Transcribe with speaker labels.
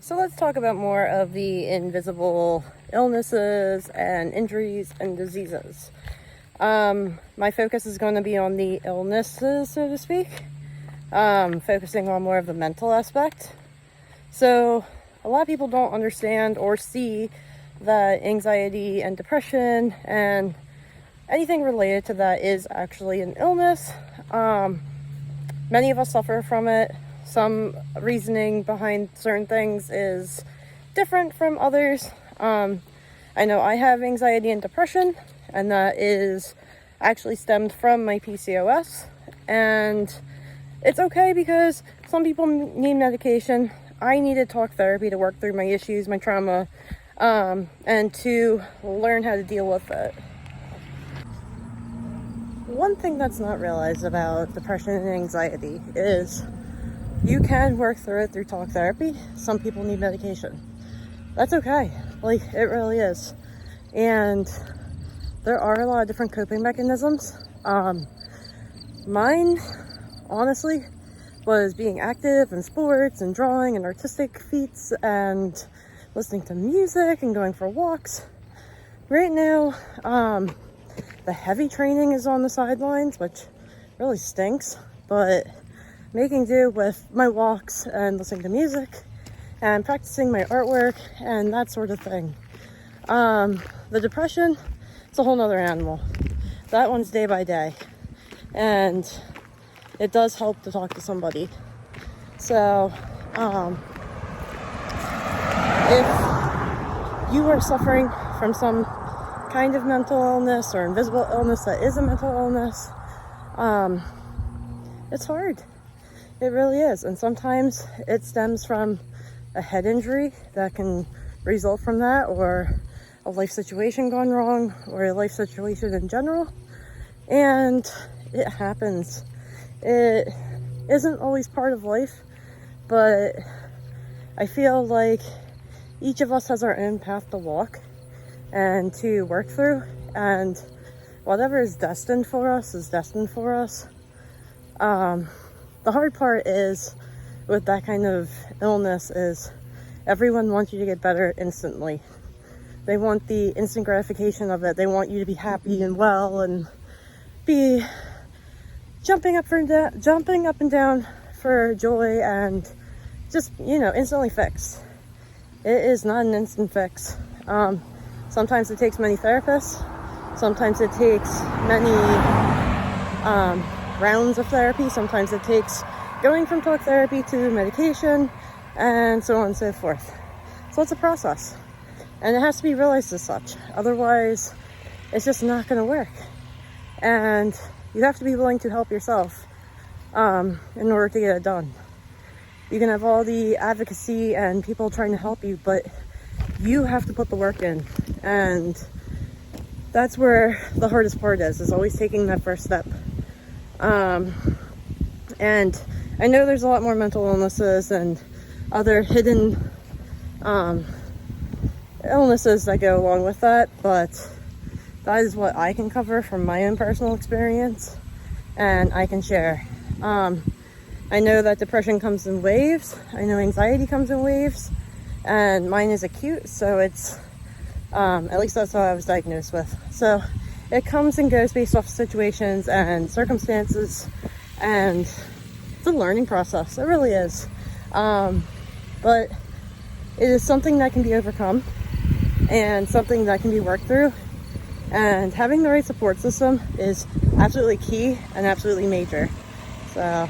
Speaker 1: So let's talk about more of the invisible illnesses and injuries and diseases. My focus is going to be on the illnesses, so to speak, focusing on more of the mental aspect. So a lot of people don't understand or see that anxiety and depression and anything related to that is actually an illness. Many of us suffer from it. Some reasoning behind certain things is different from others. I know I have anxiety and depression, and that is actually stemmed from my PCOS. And it's okay because some people need medication. I needed talk therapy to work through my issues, my trauma, and to learn how to deal with it. One thing that's not realized about depression and anxiety is you can work through it through talk therapy. Some people need medication. That's okay. Like, it really is. And there are a lot of different coping mechanisms. Mine, honestly, was being active in sports and drawing and artistic feats and listening to music and going for walks. Right now, the heavy training is on the sidelines, which really stinks, but making do with my walks and listening to music and practicing my artwork and that sort of thing. The depression, it's a whole nother animal. That one's day by day, and it does help to talk to somebody. So if you are suffering from some kind of mental illness or invisible illness that is a mental illness, it's hard. It really is. And sometimes it stems from a head injury that can result from that, or a life situation gone wrong, or a life situation in general. And it happens. It isn't always part of life, but I feel like each of us has our own path to walk and to work through, and whatever is destined for us is destined for us. The hard part is with that kind of illness is everyone wants you to get better instantly. They want the instant gratification of it. They want you to be happy and well and be jumping up and down for joy and just, instantly fixed. It is not an instant fix. Sometimes it takes many therapists. Sometimes it takes many rounds of therapy. Sometimes it takes going from talk therapy to medication and so on and so forth. So it's a process, and it has to be realized as such. Otherwise, it's just not going to work. And you have to be willing to help yourself in order to get it done. You can have all the advocacy and people trying to help you, but you have to put the work in. And that's where the hardest part is always taking that first step. And I know there's a lot more mental illnesses and other hidden illnesses that go along with that, but that is what I can cover from my own personal experience, and I can share. I know that depression comes in waves. I know anxiety comes in waves, and mine is acute, so it's at least that's what I was diagnosed with. So it comes and goes based off situations and circumstances, and it's a learning process. It really is. But it is something that can be overcome and something that can be worked through. And having the right support system is absolutely key and absolutely major. So